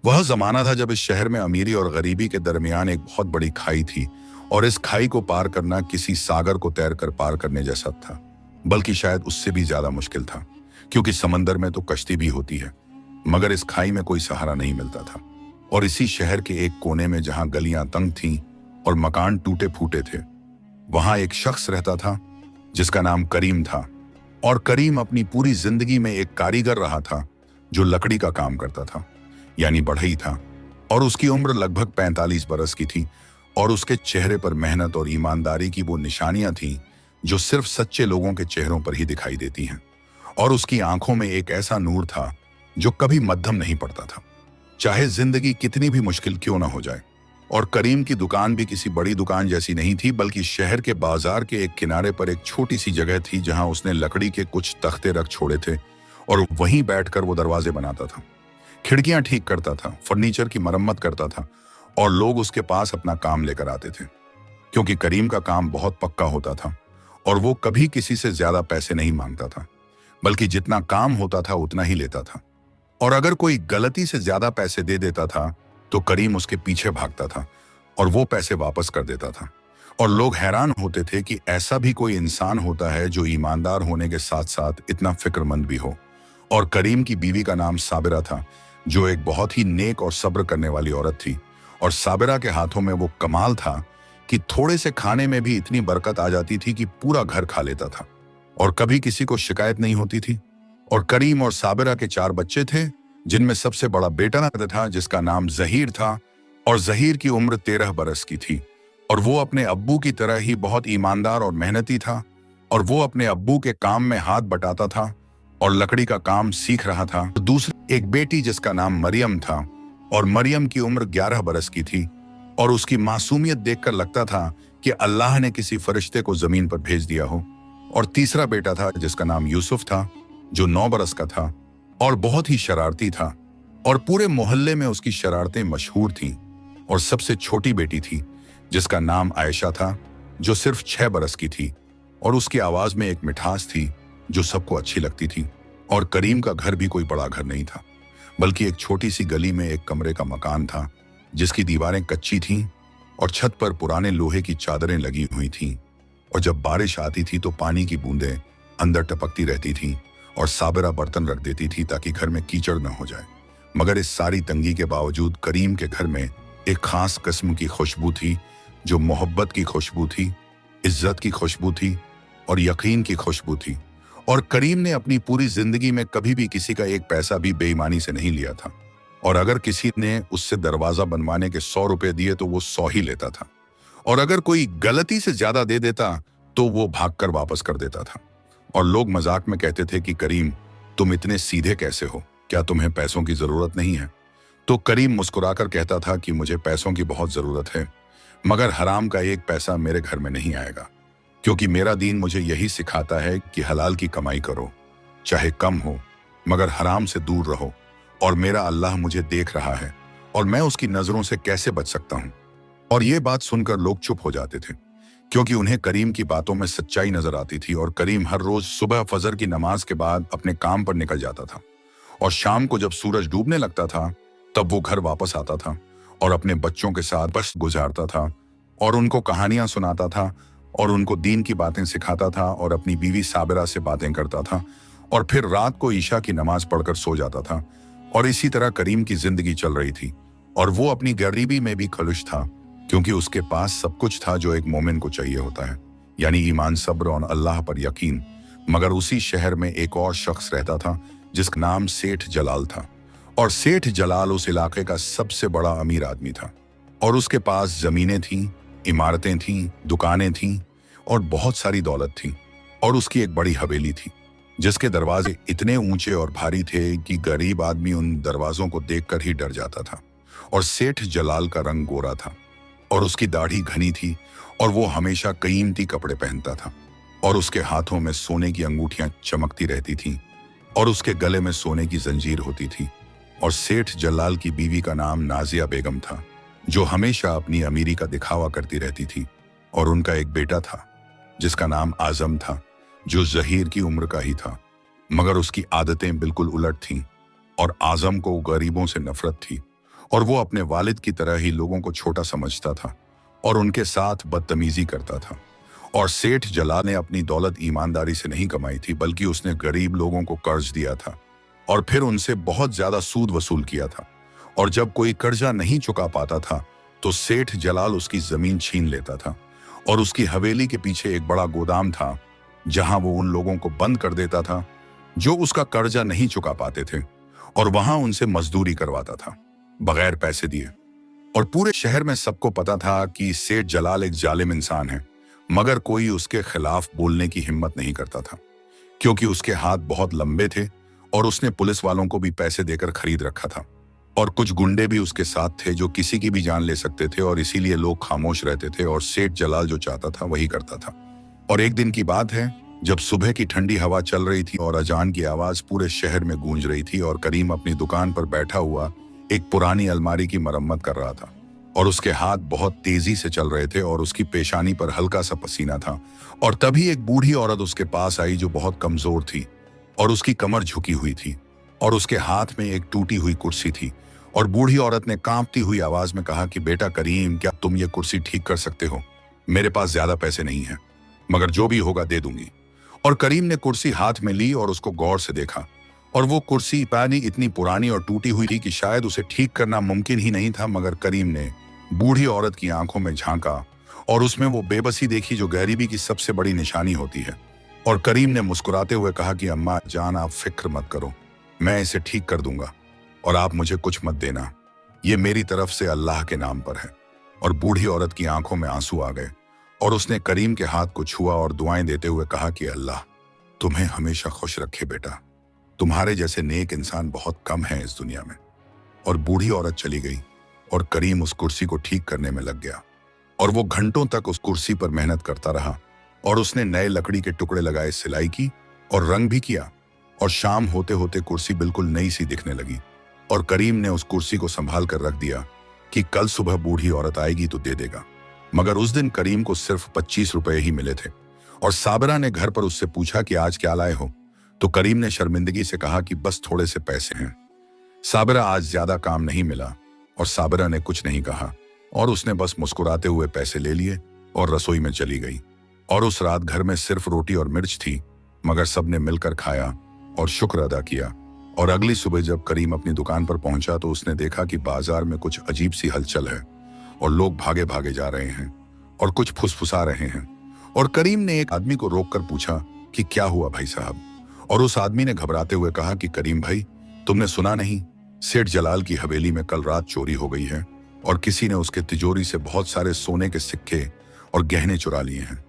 वह जमाना था जब इस शहर में अमीरी और गरीबी के दरमियान एक बहुत बड़ी खाई थी, और इस खाई को पार करना किसी सागर को तैरकर पार करने जैसा था, बल्कि शायद उससे भी ज्यादा मुश्किल था, क्योंकि समंदर में तो कश्ती भी होती है, मगर इस खाई में कोई सहारा नहीं मिलता था। और इसी शहर के एक कोने में, जहां गलियां तंग थीं और मकान टूटे फूटे थे, वहां एक शख्स रहता था जिसका नाम करीम था। और करीम अपनी पूरी जिंदगी में एक कारीगर रहा था जो लकड़ी का काम करता था, यानी बढ़ई था। और उसकी उम्र लगभग 45 बरस की थी, और उसके चेहरे पर मेहनत और ईमानदारी की वो निशानियां थीं जो सिर्फ सच्चे लोगों के चेहरों पर ही दिखाई देती हैं। और उसकी आंखों में एक ऐसा नूर था जो कभी मद्धम नहीं पड़ता था, चाहे जिंदगी कितनी भी मुश्किल क्यों ना हो जाए। और करीम की दुकान भी किसी बड़ी दुकान जैसी नहीं थी, बल्कि शहर के बाजार के एक किनारे पर एक छोटी सी जगह थी जहां उसने लकड़ी के कुछ तख्ते रख छोड़े थे, और वहीं बैठकर वो दरवाजे बनाता था, खिड़कियां ठीक करता था, फर्नीचर की मरम्मत करता था, और लोग उसके पास अपना काम लेकर आते थे, क्योंकि करीम का काम बहुत पक्का होता था और वो कभी किसी से ज्यादा पैसे नहीं मांगता था, बल्कि जितना काम होता था उतना ही लेता था। और अगर कोई गलती से ज्यादा पैसे दे देता था तो करीम उसके पीछे भागता था और वो पैसे वापस कर देता था। और लोग हैरान होते थे कि ऐसा भी कोई इंसान होता है जो ईमानदार होने के साथ साथ इतना फिक्रमंद भी हो। और करीम की बीवी का नाम साबिरा था, जो एक बहुत ही नेक और सब्र करने वाली औरत थी। और साबिरा के हाथों में वो कमाल था कि थोड़े से खाने में भी इतनी बरकत आ जाती थी कि पूरा घर खा लेता था, और कभी किसी को शिकायत नहीं होती थी। और करीम और साबिरा के 4 बच्चे थे, जिनमें सबसे बड़ा बेटा था जिसका नाम जहीर था, और जहीर की उम्र 13 बरस की थी। और वो अपने अब्बू की तरह ही बहुत ईमानदार और मेहनती था, और वो अपने अब्बू के काम में हाथ बटाता था और लकड़ी का काम सीख रहा था। दूसरी एक बेटी जिसका नाम मरियम था, और मरियम की उम्र 11 बरस की थी, और उसकी मासूमियत देखकर लगता था कि अल्लाह ने किसी फरिश्ते को जमीन पर भेज दिया हो। और तीसरा बेटा था जिसका नाम यूसुफ था, जो 9 बरस का था और बहुत ही शरारती था, और पूरे मोहल्ले में उसकी शरारतें मशहूर थीं। और सबसे छोटी बेटी थी जिसका नाम आयशा था, जो सिर्फ 6 बरस की थी, और उसकी आवाज में एक मिठास थी जो सबको अच्छी लगती थी। और करीम का घर भी कोई बड़ा घर नहीं था, बल्कि एक छोटी सी गली में एक कमरे का मकान था, जिसकी दीवारें कच्ची थीं और छत पर पुराने लोहे की चादरें लगी हुई थीं। और जब बारिश आती थी तो पानी की बूंदें अंदर टपकती रहती थीं, और साबिरा बर्तन रख देती थी ताकि घर में कीचड़ न हो जाए। मगर इस सारी तंगी के बावजूद करीम के घर में एक खास किस्म की खुशबू थी, जो मोहब्बत की खुशबू थी, इज्जत की खुशबू थी और यकीन की खुशबू थी। और करीम ने अपनी पूरी जिंदगी में कभी भी किसी का एक पैसा भी बेईमानी से नहीं लिया था, और अगर किसी ने उससे दरवाजा बनवाने के 100 रुपए दिए तो वो 100 ही लेता था, और अगर कोई गलती से ज्यादा दे देता तो वो भागकर वापस कर देता था। और लोग मजाक में कहते थे कि करीम, तुम इतने सीधे कैसे हो, क्या तुम्हें पैसों की जरूरत नहीं है? तो करीम मुस्कुराकर कहता था कि मुझे पैसों की बहुत जरूरत है, मगर हराम का एक पैसा मेरे घर में नहीं आएगा, क्योंकि मेरा दीन मुझे यही सिखाता है कि हलाल की कमाई करो, चाहे कम हो, मगर हराम से दूर रहो। और मेरा अल्लाह मुझे देख रहा है, और मैं उसकी नजरों से कैसे बच सकता हूँ। और ये बात सुनकर लोग चुप हो जाते थे, क्योंकि उन्हें करीम की बातों में सच्चाई नजर आती थी। और करीम हर रोज सुबह फजर की नमाज के बाद अपने काम पर निकल जाता था, और शाम को जब सूरज डूबने लगता था तब वो घर वापस आता था और अपने बच्चों के साथ बस गुजारता था, और उनको कहानियां सुनाता था, और उनको दीन की बातें सिखाता था, और अपनी बीवी साबिरा से बातें करता था, और फिर रात को ईशा की नमाज पढ़कर सो जाता था। और इसी तरह करीम की जिंदगी चल रही थी, और वो अपनी गरीबी में भी खुश था, क्योंकि उसके पास सब कुछ था जो एक मोमिन को चाहिए होता है, यानी ईमान, सब्र और अल्लाह पर यकीन। मगर उसी शहर में एक और शख्स रहता था जिसका नाम सेठ जलाल था, और सेठ जलाल उस इलाके का सबसे बड़ा अमीर आदमी था, और उसके पास जमीनें थीं, इमारतें थीं, दुकानें थीं, और बहुत सारी दौलत थी। और उसकी एक बड़ी हवेली थी जिसके दरवाजे इतने ऊंचे और भारी थे कि गरीब आदमी उन दरवाजों को देखकर ही डर जाता था। और सेठ जलाल का रंग गोरा था, और उसकी दाढ़ी घनी थी, और वो हमेशा कीमती कपड़े पहनता था, और उसके हाथों में सोने की अंगूठियां चमकती रहती थीं, और उसके गले में सोने की जंजीर होती थी। और सेठ जलाल की बीवी का नाम नाजिया बेगम था, जो हमेशा अपनी अमीरी का दिखावा करती रहती थी। और उनका एक बेटा था जिसका नाम आजम था, जो जहीर की उम्र का ही था, मगर उसकी आदतें बिल्कुल उलट थीं, और आजम को गरीबों से नफरत थी, और वो अपने वालिद की तरह ही लोगों को छोटा समझता था और उनके साथ बदतमीजी करता था। और सेठ जलाल ने अपनी दौलत ईमानदारी से नहीं कमाई थी, बल्कि उसने गरीब लोगों को कर्ज दिया था और फिर उनसे बहुत ज्यादा सूद वसूल किया था। और जब कोई कर्जा नहीं चुका पाता था तो सेठ जलाल उसकी जमीन छीन लेता था और उसकी हवेली के पीछे एक बड़ा गोदाम था जहां वो उन लोगों को बंद कर देता था जो उसका कर्जा नहीं चुका पाते थे, और वहां उनसे मजदूरी करवाता था बगैर पैसे दिए। और पूरे शहर में सबको पता था कि सेठ जलाल एक जालिम इंसान है, मगर कोई उसके खिलाफ बोलने की हिम्मत नहीं करता था क्योंकि उसके हाथ बहुत लंबे थे और उसने पुलिस वालों को भी पैसे देकर खरीद रखा था। और कुछ गुंडे भी उसके साथ थे जो किसी की भी जान ले सकते थे, और इसीलिए लोग खामोश रहते थे और सेठ जलाल जो चाहता था वही करता था। और एक दिन की बात है जब सुबह की ठंडी हवा चल रही थी और अजान की आवाज पूरे शहर में गूंज रही थी, और करीम अपनी दुकान पर बैठा हुआ एक पुरानी अलमारी की मरम्मत कर रहा था और उसके हाथ बहुत तेजी से चल रहे थे और उसकी पेशानी पर हल्का सा पसीना था। और तभी एक बूढ़ी औरत उसके पास आई जो बहुत कमजोर थी और उसकी कमर झुकी हुई थी और उसके हाथ में एक टूटी हुई कुर्सी थी। और बूढ़ी औरत ने कांपती हुई आवाज में कहा कि बेटा करीम, क्या तुम ये कुर्सी ठीक कर सकते हो? मेरे पास ज्यादा पैसे नहीं है, मगर जो भी होगा दे दूंगी। और करीम ने कुर्सी हाथ में ली और उसको गौर से देखा, और वो कुर्सी पानी इतनी पुरानी और टूटी हुई थी कि शायद उसे ठीक करना मुमकिन ही नहीं था। मगर करीम ने बूढ़ी औरत की आंखों में झांका और उसमें वो बेबसी देखी जो गरीबी की सबसे बड़ी निशानी होती है। और करीम ने मुस्कुराते हुए कहा कि अम्मा जान, आप फिक्र मत करो, मैं इसे ठीक कर दूंगा और आप मुझे कुछ मत देना, ये मेरी तरफ से अल्लाह के नाम पर है। और बूढ़ी औरत की आंखों में आंसू आ गए और उसने करीम के हाथ को छुआ और दुआएं देते हुए कहा कि अल्लाह तुम्हें हमेशा खुश रखे बेटा, तुम्हारे जैसे नेक इंसान बहुत कम हैं इस दुनिया में। और बूढ़ी औरत चली गई और करीम उस कुर्सी को ठीक करने में लग गया और वो घंटों तक उस कुर्सी पर मेहनत करता रहा। और उसने नए लकड़ी के टुकड़े लगाए, सिलाई की और रंग भी किया, और शाम होते होते कुर्सी बिल्कुल नई सी दिखने लगी। और करीम ने उस कुर्सी को संभाल कर रख दिया कि कल सुबह बूढ़ी औरत आएगी तो दे देगा। मगर उस दिन करीम को सिर्फ 25 रुपए ही मिले थे। और साबिरा ने घर पर उससे पूछा कि आज क्या लाए हो? तो करीम ने शर्मिंदगी से कहा कि बस थोड़े से पैसे हैं। साबिरा, आज ज्यादा काम नहीं मिला। और साबिरा ने कुछ नहीं कहा और उसने बस मुस्कुराते हुए पैसे ले लिए और रसोई में चली गई। और उस रात घर में सिर्फ रोटी और मिर्च थी, मगर सबने मिलकर खाया और शुक्र अदा किया। और अगली सुबह जब करीम अपनी दुकान पर पहुंचा तो उसने देखा कि बाजार में कुछ अजीब सी हलचल है और लोग भागे भागे जा रहे हैं और कुछ फुसफुसा रहे हैं। और करीम ने एक आदमी को रोककर पूछा कि क्या हुआ भाई साहब? और उस आदमी ने घबराते हुए कहा कि करीम भाई, तुमने सुना नहीं, सेठ जलाल की हवेली में कल रात चोरी हो गई है और किसी ने उसके तिजोरी से बहुत सारे सोने के सिक्के और गहने चुरा लिए हैं।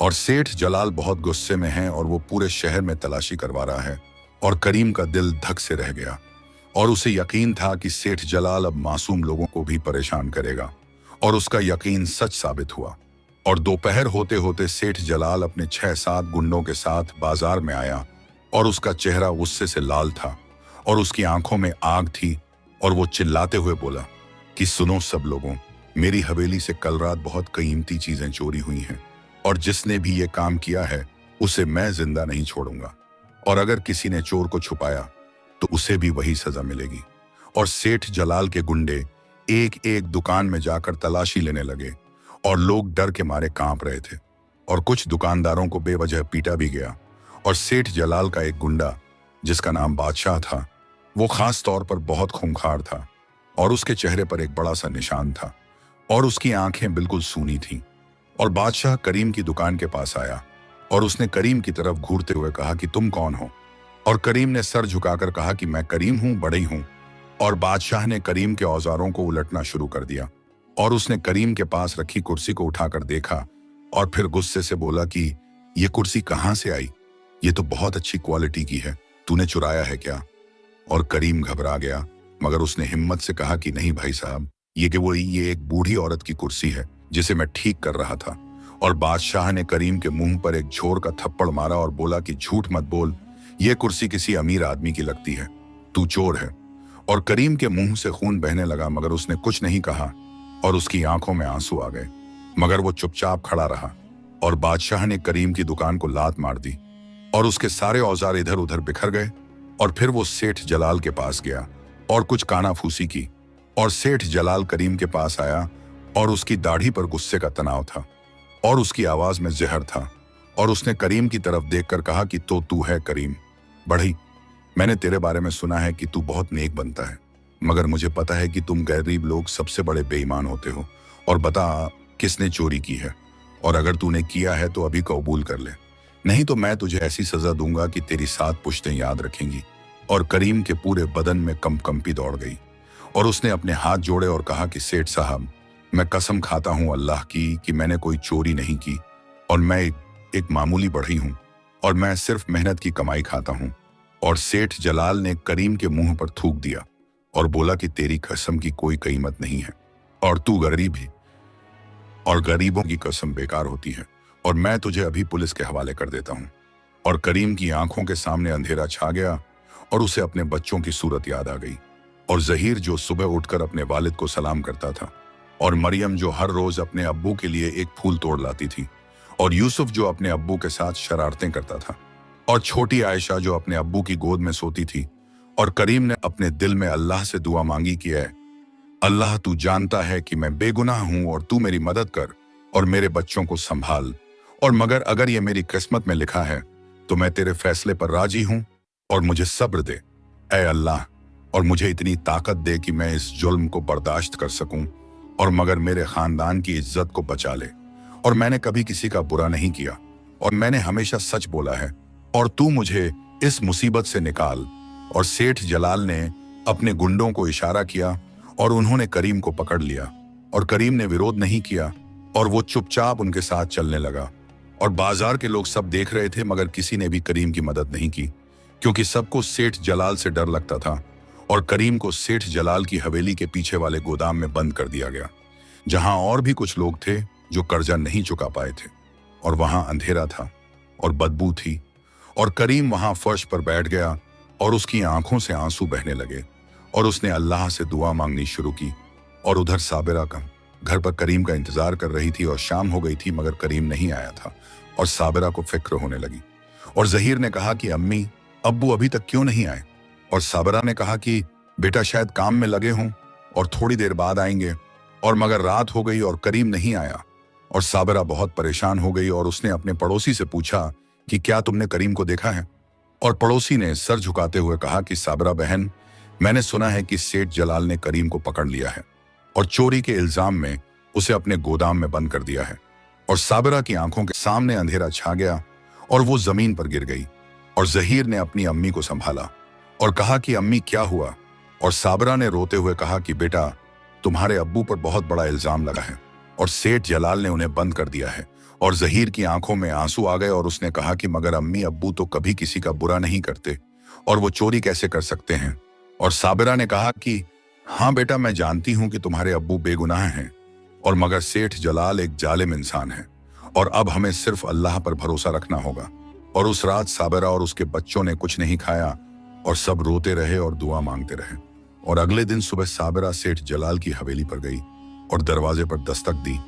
और सेठ जलाल बहुत गुस्से में है और वो पूरे शहर में तलाशी करवा रहा है। और करीम का दिल धक से रह गया और उसे यकीन था कि सेठ जलाल अब मासूम लोगों को भी परेशान करेगा, और उसका यकीन सच साबित हुआ। और दोपहर होते होते सेठ जलाल अपने 6-7 गुंडों के साथ बाजार में आया और उसका चेहरा गुस्से से लाल था और उसकी आंखों में आग थी। और वो चिल्लाते हुए बोला कि सुनो सब लोगों, मेरी हवेली से कल रात बहुत कीमती चीजें चोरी हुई हैं और जिसने भी ये काम किया है उसे मैं जिंदा नहीं छोड़ूंगा, और अगर किसी ने चोर को छुपाया तो उसे भी वही सजा मिलेगी। और सेठ जलाल के गुंडे एक एक दुकान में जाकर तलाशी लेने लगे और लोग डर के मारे कांप रहे थे और कुछ दुकानदारों को बेवजह पीटा भी गया। और सेठ जलाल का एक गुंडा जिसका नाम बादशाह था, वो खास तौर पर बहुत खूंखार था और उसके चेहरे पर एक बड़ा सा निशान था और उसकी आंखें बिल्कुल सूनी थीं। और बादशाह करीम की दुकान के पास आया और उसने करीम की तरफ घूरते हुए कहा कि तुम कौन हो? और करीम ने सर झुकाकर कहा कि मैं करीम हूं, बड़ई हूं। और बादशाह ने करीम के औजारों को उलटना शुरू कर दिया और उसने करीम के पास रखी कुर्सी को उठाकर देखा और फिर गुस्से से बोला कि ये कुर्सी कहां से आई? ये तो बहुत अच्छी क्वालिटी की है, तूने चुराया है क्या? और करीम घबरा गया, मगर उसने हिम्मत से कहा कि नहीं भाई साहब, ये एक बूढ़ी औरत की कुर्सी है जिसे मैं ठीक कर रहा था। और बादशाह ने करीम के मुंह पर एक झोर का थप्पड़ मारा और बोला कि झूठ मत बोल, ये कुर्सी किसी अमीर आदमी की लगती है, तू चोर है। और करीम के मुंह से खून बहने लगा, मगर उसने कुछ नहीं कहा और उसकी आंखों में आंसू आ गए, मगर वो चुपचाप खड़ा रहा। और बादशाह ने करीम की दुकान को लात मार दी और उसके सारे औजार इधर उधर बिखर गए। और फिर वो सेठ जलाल के पास गया और कुछ कानाफूसी की और सेठ जलाल करीम के पास आया और उसकी दाढ़ी पर गुस्से का तनाव था और उसकी आवाज में जहर था। और उसने करीम की तरफ देखकर कहा कि तो तू है करीम बढ़ई, मैंने तेरे बारे में सुना है कि तू बहुत नेक बनता है, मगर मुझे पता है कि तुम गरीब लोग सबसे बड़े बेईमान होते हो। और बता किसने चोरी की है, और अगर तूने किया है तो अभी कबूल कर ले, नहीं तो मैं तुझे ऐसी सजा दूंगा कि तेरी 7 पुश्तें याद रखेंगी। और करीम के पूरे बदन में कंपकंपी दौड़ गई और उसने अपने हाथ जोड़े और कहा कि सेठ साहब, मैं कसम खाता हूं अल्लाह की कि मैंने कोई चोरी नहीं की, और मैं एक मामूली बढ़ई हूं, और मैं सिर्फ मेहनत की कमाई खाता हूं। और सेठ जलाल ने करीम के मुंह पर थूक दिया और बोला कि तेरी कसम की कोई कीमत नहीं है, और तू गरीब ही, और गरीबों की कसम बेकार होती है, और मैं तुझे अभी पुलिस के हवाले कर देता हूं। और करीम की आंखों के सामने अंधेरा छा गया और उसे अपने बच्चों की सूरत याद आ गई, और जहीर जो सुबह उठकर अपने वालिद को सलाम करता था, और मरियम जो हर रोज अपने अब्बू के लिए एक फूल तोड़ लाती थी, और यूसुफ जो अपने अब्बू के साथ शरारतें करता था, और छोटी आयशा जो अपने अब्बू की गोद में सोती थी। और करीम ने अपने दिल में अल्लाह से दुआ मांगी कि है अल्लाह, तू जानता है कि मैं बेगुनाह हूं, और तू मेरी मदद कर और मेरे बच्चों को संभाल। और मगर अगर ये मेरी किस्मत में लिखा है तो मैं तेरे फैसले पर राजी हूं, और मुझे सब्र दे ऐ अल्लाह, और मुझे इतनी ताकत दे कि मैं इस जुल्म को बर्दाश्त कर सकूं, और मगर मेरे खानदान की इज्जत को बचा ले। और मैंने कभी किसी का बुरा नहीं किया, और मैंने हमेशा सच बोला है, और तू मुझे इस मुसीबत से निकाल। और सेठ जलाल ने अपने गुंडों को इशारा किया और उन्होंने करीम को पकड़ लिया, और करीम ने विरोध नहीं किया, और वो चुपचाप उनके साथ चलने लगा। और बाजार के लोग सब देख रहे थे, मगर किसी ने भी करीम की मदद नहीं की, क्योंकि सबको सेठ जलाल से डर लगता था। और करीम को सेठ जलाल की हवेली के पीछे वाले गोदाम में बंद कर दिया गया, जहां और भी कुछ लोग थे जो कर्जा नहीं चुका पाए थे। और वहां अंधेरा था और बदबू थी, और करीम वहां फर्श पर बैठ गया और उसकी आंखों से आंसू बहने लगे, और उसने अल्लाह से दुआ मांगनी शुरू की। और उधर साबिरा का घर पर करीम का इंतजार कर रही थी, और शाम हो गई थी मगर करीम नहीं आया था, और साबिरा को फिक्र होने लगी। और जहीर ने कहा कि अम्मी, अब्बू अभी तक क्यों नहीं आए? और साबिरा ने कहा कि बेटा शायद काम में लगे हों और थोड़ी देर बाद आएंगे। और मगर रात हो गई और करीम नहीं आया, और साबिरा बहुत परेशान हो गई, और उसने अपने पड़ोसी से पूछा कि क्या तुमने करीम को देखा है? और पड़ोसी ने सर झुकाते हुए कहा कि साबिरा बहन, मैंने सुना है कि सेठ जलाल ने करीम को पकड़ लिया है और चोरी के इल्जाम में उसे अपने गोदाम में बंद कर दिया है। और साबिरा की आंखों के सामने अंधेरा छा गया और वो जमीन पर गिर गई। और जहीर ने अपनी अम्मी को संभाला और कहा कि अम्मी क्या हुआ? और साबिरा ने रोते हुए कहा कि बेटा, तुम्हारे अब्बू पर बहुत बड़ा इल्जाम लगा है और सेठ जलाल ने उन्हें बंद कर दिया है। और जहीर की आंखों में आंसू आ गए और उसने कहा कि मगर अम्मी, अब्बू तो कभी किसी का बुरा नहीं करते, और वो चोरी कैसे कर सकते हैं? और साबिरा ने कहा कि हाँ बेटा, मैं जानती हूं कि तुम्हारे अब्बू बेगुनाह हैं, और मगर सेठ जलाल एक जालिम इंसान है, और अब हमें सिर्फ अल्लाह पर भरोसा रखना होगा। और उस रात साबिरा और उसके बच्चों ने कुछ नहीं खाया, और सब रोते रहे और दुआ मांगते रहे। और अगले दिन सुबह साबिरा सेठ जलाल की हवेली पर गई और दरवाजे पर दस्तक दी,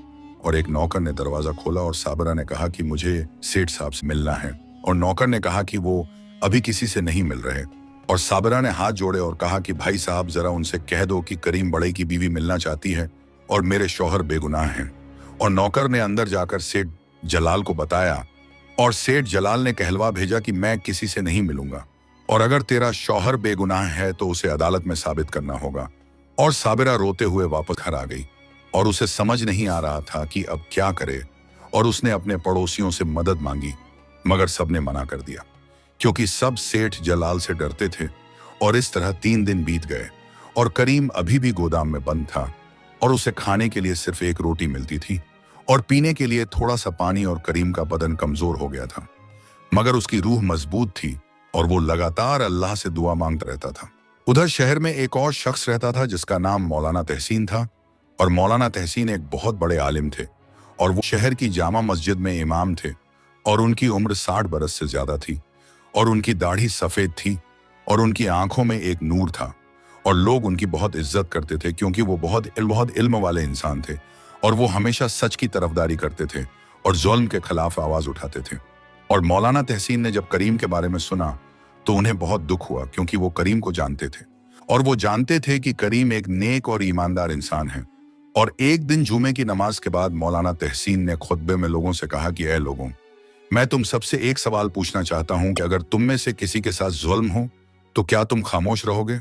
और एक नौकर ने दरवाजा खोला। और साबिरा ने कहा कि मुझे सेठ साहब से मिलना है, और नौकर ने कहा कि वो अभी किसी से नहीं मिल रहे। और साबिरा ने हाथ जोड़े और कहा कि भाई साहब, जरा उनसे कह दो कि करीम बड़े की बीवी मिलना चाहती है और मेरे शौहर बेगुनाह हैं। और नौकर ने अंदर जाकर सेठ जलाल को बताया, और सेठ जलाल ने कहलवा भेजा कि मैं किसी से नहीं मिलूंगा, और अगर तेरा शौहर बेगुनाह है तो उसे अदालत में साबित करना होगा। और साबिरा रोते हुए वापस घर आ गई, और उसे समझ नहीं आ रहा था कि अब क्या करे। और उसने अपने पड़ोसियों से मदद मांगी, मगर सबने मना कर दिया, क्योंकि सब सेठ जलाल से डरते थे। और इस तरह 3 दिन बीत गए, और करीम अभी भी गोदाम में बंद था, और उसे खाने के लिए सिर्फ एक रोटी मिलती थी और पीने के लिए थोड़ा सा पानी। और करीम का बदन कमजोर हो गया था, मगर उसकी रूह मजबूत थी, और वो लगातार अल्लाह से दुआ मांगता रहता था। उधर शहर में एक और शख्स रहता था जिसका नाम मौलाना तहसीन था। और मौलाना तहसीन एक बहुत बड़े आलिम थे, और वो शहर की जामा मस्जिद में इमाम थे, और उनकी उम्र 60 बरस से ज्यादा थी, और उनकी दाढ़ी सफेद थी, और उनकी आंखों में एक नूर था। और लोग उनकी बहुत इज्जत करते थे, क्योंकि वो बहुत इल्म वाले इंसान थे, और वो हमेशा सच की तरफदारी करते थे और जुल्म के खिलाफ आवाज उठाते थे। और मौलाना तहसीन ने जब करीम के बारे में सुना तो उन्हें बहुत दुख हुआ, क्योंकि वो करीम को जानते थे और वो जानते थे कि करीम एक नेक और ईमानदार इंसान है। और एक दिन जुमे की नमाज के बाद मौलाना तहसीन ने खुतबे में लोगों से कहा कि ऐ लोगों, मैं तुम सबसे एक सवाल पूछना चाहता हूं कि अगर तुम में से किसी के साथ जुल्म हो तो क्या तुम खामोश रहोगे?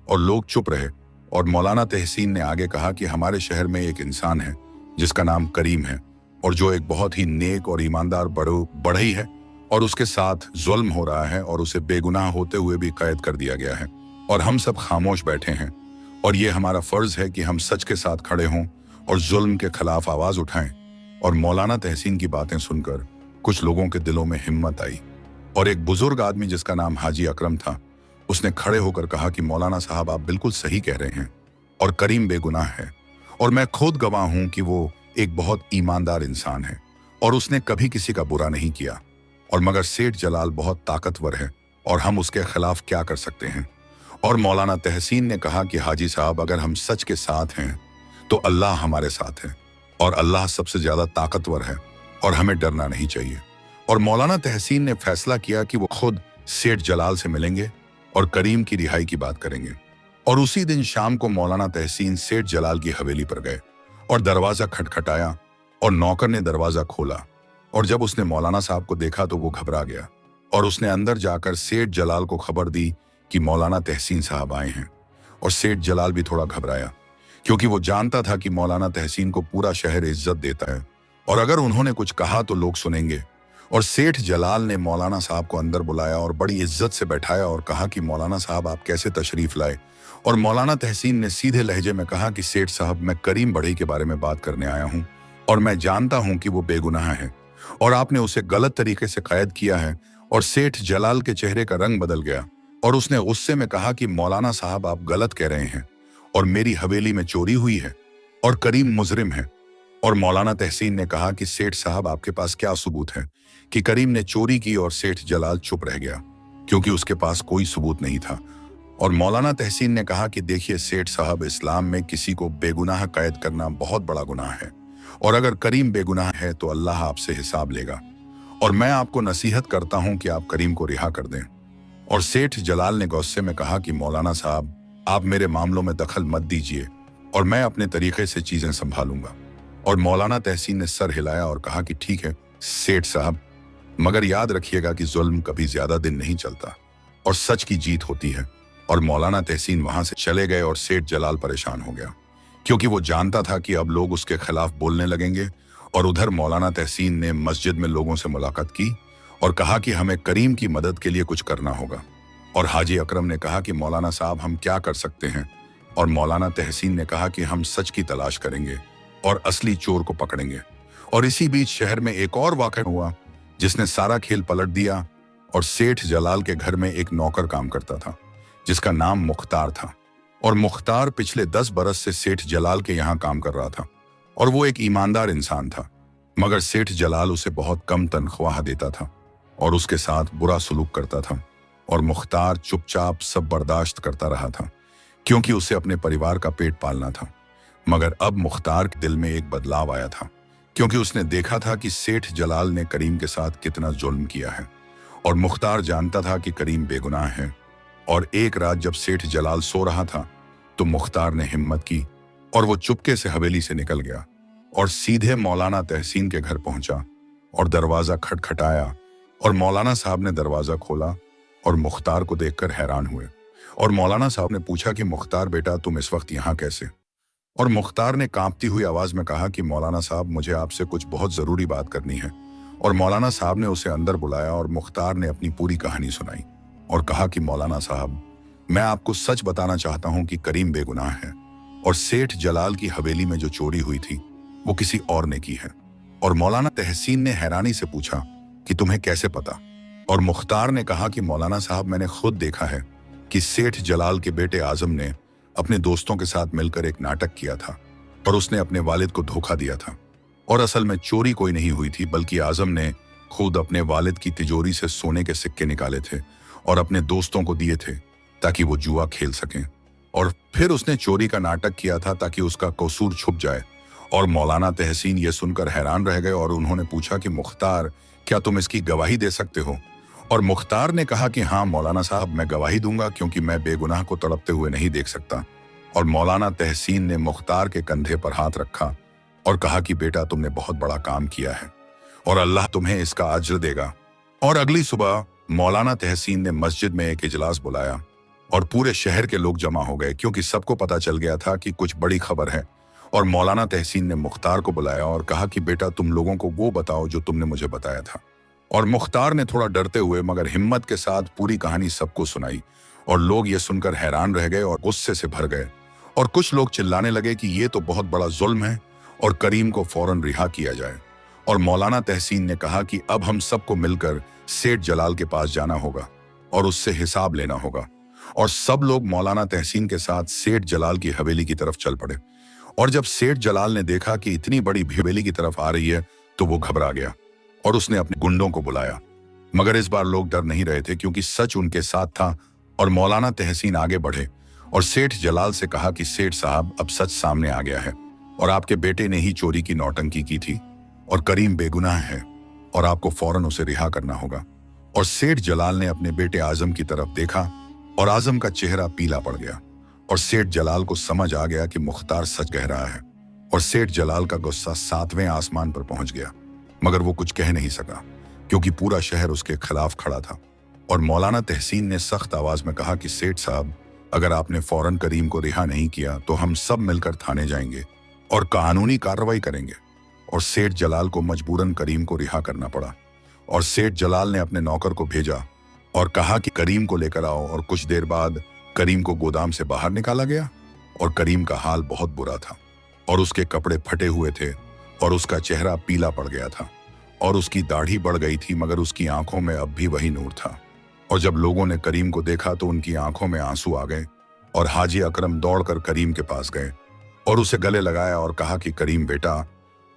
और लोग चुप रहे। और मौलाना तहसीन ने आगे कहा कि हमारे शहर में एक इंसान है जिसका नाम करीम है, और जो एक बहुत ही नेक और ईमानदार बढ़ई है, और उसके साथ जुल्म हो रहा है और उसे बेगुनाह होते हुए भी कैद कर दिया गया है, और हम सब खामोश बैठे हैं। और ये हमारा फर्ज है कि हम सच के साथ खड़े हों और जुल्म के खिलाफ आवाज उठाएं। और मौलाना तहसीन की बातें सुनकर कुछ लोगों के दिलों में हिम्मत आई, और एक बुजुर्ग आदमी जिसका नाम हाजी अकरम था, उसने खड़े होकर कहा कि मौलाना साहब, आप बिल्कुल सही कह रहे हैं, और करीम बेगुनाह है, और मैं खुद गवाह हूं कि वो एक बहुत ईमानदार इंसान है और उसने कभी किसी का बुरा नहीं किया। और मगर सेठ जलाल बहुत ताकतवर है और हम उसके खिलाफ क्या कर सकते हैं? और मौलाना तहसीन ने कहा कि हाजी साहब, अगर हम सच के साथ हैं तो अल्लाह हमारे साथ है, और अल्लाह सबसे ज्यादा ताकतवर है, और हमें डरना नहीं चाहिए। और मौलाना तहसीन ने फैसला किया कि वो खुद सेठ जलाल से मिलेंगे और करीम की रिहाई की बात करेंगे। और उसी दिन शाम को मौलाना तहसीन सेठ जलाल की हवेली पर गए और दरवाजा खटखटाया, और नौकर ने दरवाजा खोला। और जब उसने मौलाना साहब को देखा तो वो घबरा गया, और उसने अंदर जाकर सेठ जलाल को खबर दी कि मौलाना तहसीन साहब आए हैं। और सेठ जलाल भी थोड़ा घबराया, क्योंकि वो जानता था कि मौलाना तहसीन को पूरा शहर इज्जत देता है, और अगर उन्होंने कुछ कहा तो लोग सुनेंगे। और सेठ जलाल ने मौलाना साहब को अंदर बुलाया और बड़ी इज्जत से बैठाया और कहा कि मौलाना साहब, आप कैसे तशरीफ लाए? और मौलाना तहसीन ने सीधे लहजे में कहा कि सेठ साहब, मैं करीम बढ़ई के बारे में बात करने आया हूं, और मैं जानता हूं कि वो बेगुनाह है और आपने उसे गलत तरीके से कैद किया है। और सेठ जलाल के चेहरे का रंग बदल गया, और उसने गुस्से में कहा कि मौलाना साहब, आप गलत कह रहे हैं, और मेरी हवेली में चोरी हुई है और करीम मुजरिम है। और मौलाना तहसीन ने कहा कि सेठ साहब, आपके पास क्या सबूत है कि करीम ने चोरी की? और सेठ जलाल चुप रह गया, क्योंकि उसके पास कोई सबूत नहीं था। और मौलाना तहसीन ने कहा कि देखिए सेठ साहब, इस्लाम में किसी को बेगुनाह कैद करना बहुत बड़ा गुनाह है, और अगर करीम बेगुनाह है तो अल्लाह आपसे हिसाब लेगा, और मैं आपको नसीहत करता हूं कि आप करीम को रिहा कर दें। और सेठ जलाल ने गुस्से में कहा कि मौलाना साहब, आप मेरे मामलों में दखल मत दीजिए, और मैं अपने तरीके से चीजें संभालूंगा। और मौलाना तहसीन ने सर हिलाया और कहा कि ठीक है सेठ साहब, मगर याद रखिएगा कि जुल्म कभी ज्यादा दिन नहीं चलता और सच की जीत होती है। और मौलाना तहसीन वहां से चले गए, और सेठ जलाल परेशान हो गया, क्योंकि वो जानता था कि अब लोग उसके खिलाफ बोलने लगेंगे। और उधर मौलाना तहसीन ने मस्जिद में लोगों से मुलाकात की और कहा कि हमें करीम की मदद के लिए कुछ करना होगा। और हाजी अकरम ने कहा कि मौलाना साहब, हम क्या कर सकते हैं? और मौलाना तहसीन ने कहा कि हम सच की तलाश करेंगे और असली चोर को पकड़ेंगे। और इसी बीच शहर में एक और वाक़या हुआ जिसने सारा खेल पलट दिया। और सेठ जलाल के घर में एक नौकर काम करता था जिसका नाम मुख्तार था, और मुख्तार पिछले 10 बरस से सेठ जलाल के यहाँ काम कर रहा था, और वो एक ईमानदार इंसान था। मगर सेठ जलाल उसे बहुत कम तनख्वाह देता था और उसके साथ बुरा सलूक करता था, और मुख्तार चुपचाप सब बर्दाश्त करता रहा था, क्योंकि उसे अपने परिवार का पेट पालना था। मगर अब मुख्तार के दिल में एक बदलाव आया था, क्योंकि उसने देखा था कि सेठ जलाल ने करीम के साथ कितना जुल्म किया है, और मुख्तार जानता था कि करीम बेगुनाह है। और एक रात जब सेठ जलाल सो रहा था तो मुख्तार ने हिम्मत की और वो चुपके से हवेली से निकल गया और सीधे मौलाना तहसीन के घर पहुंचा और दरवाजा खटखटाया। और मौलाना साहब ने दरवाजा खोला और मुख्तार को देखकर हैरान हुए। और मौलाना साहब ने पूछा कि मुख्तार बेटा, तुम इस वक्त यहाँ कैसे? और मुख्तार ने कांपती हुई आवाज में कहा कि मौलाना साहब, मुझे आपसे कुछ बहुत जरूरी बात करनी है। और मौलाना साहब ने उसे अंदर बुलाया और मुख्तार ने अपनी पूरी कहानी सुनाई और कहा कि मौलाना साहब, मैं आपको सच बताना चाहता हूं कि करीम बेगुनाह है, और सेठ जलाल की हवेली में जो चोरी हुई थी वो किसी और ने की है। और मौलाना तहसीन ने हैरानी से पूछा कि तुम्हें कैसे पता? और मुख्तार ने कहा कि मौलाना साहब, मैंने खुद देखा है कि सेठ जलाल के बेटे आजम ने अपने दोस्तों के साथ मिलकर एक नाटक किया था और उसने अपने वालिद को धोखा दिया था। और असल में चोरी कोई नहीं हुई थी, बल्कि आजम ने खुद अपने वालिद की तिजोरी से सोने के सिक्के निकाले थे और अपने दोस्तों को दिए थे ताकि वो जुआ खेल सकें। और फिर उसने चोरी का नाटक किया था ताकि उसका कसूर छुप जाए। और मौलाना तहसीन ये सुनकर हैरान रह गए और उन्होंने पूछा कि मुख्तार, क्या तुम इसकी गवाही दे सकते हो? और मुख्तार ने कहा कि हाँ मौलाना साहब, मैं गवाही दूंगा क्योंकि मैं बेगुनाह को तड़पते हुए नहीं देख सकता। और मौलाना तहसीन ने मुख्तार के कंधे पर हाथ रखा और कहा कि बेटा, तुमने बहुत बड़ा काम किया है और अल्लाह तुम्हें इसका अज्र देगा। और अगली सुबह मौलाना तहसीन ने मस्जिद में एक इजलास बुलाया और पूरे शहर के लोग जमा हो गए क्योंकि सबको पता चल गया था कि कुछ बड़ी खबर है। और मौलाना तहसीन ने मुख्तार को बुलाया और कहा कि बेटा, तुम लोगों को वो बताओ जो तुमने मुझे बताया था। और मुख्तार ने थोड़ा डरते हुए मगर हिम्मत के साथ पूरी कहानी सबको सुनाई और लोग ये सुनकर हैरान रह गए और गुस्से से भर गए। और कुछ लोग चिल्लाने लगे कि ये तो बहुत बड़ा जुल्म है और करीम को फौरन रिहा किया जाए। और मौलाना तहसीन ने कहा कि अब हम सबको मिलकर सेठ जलाल के पास जाना होगा और उससे हिसाब लेना होगा। और सब लोग मौलाना तहसीन के साथ सेठ जलाल की हवेली की तरफ चल पड़े। और जब सेठ जलाल ने देखा कि इतनी बड़ी हवेली की तरफ आ रही है तो वो घबरा गया और उसने अपने गुंडों को बुलाया। मगर इस बार लोग डर नहीं रहे थे क्योंकि सच उनके साथ था। और मौलाना तहसीन आगे बढ़े और सेठ जलाल से कहा कि सेठ साहब, अब सच सामने आ गया है और आपके बेटे ने ही चोरी की नौटंकी की थी और करीम बेगुनाह है और आपको फौरन उसे रिहा करना होगा। और सेठ जलाल ने अपने बेटे आजम की तरफ देखा और आजम का चेहरा पीला पड़ गया और सेठ जलाल को समझ आ गया कि मुख्तार सच कह रहा है। और सेठ जलाल का गुस्सा 7वें आसमान पर पहुंच गया मगर वो कुछ कह नहीं सका क्योंकि पूरा शहर उसके खिलाफ खड़ा था। और मौलाना तहसीन ने सख्त आवाज में कहा कि सेठ साहब, अगर आपने फौरन करीम को रिहा नहीं किया तो हम सब मिलकर थाने जाएंगे और कानूनी कार्रवाई करेंगे। और सेठ जलाल को मजबूरन करीम को रिहा करना पड़ा। और सेठ जलाल ने अपने नौकर को भेजा और कहा कि करीम को लेकर आओ। और कुछ देर बाद करीम को गोदाम से बाहर निकाला गया और करीम का हाल बहुत बुरा था और उसके कपड़े फटे हुए थे और उसका चेहरा पीला पड़ गया था और उसकी दाढ़ी बढ़ गई थी मगर उसकी आंखों में अब भी वही नूर था। और जब लोगों ने करीम को देखा तो उनकी आंखों में आंसू आ गए और हाजी अकरम दौड़कर करीम के पास गए और उसे गले लगाया और कहा कि करीम बेटा,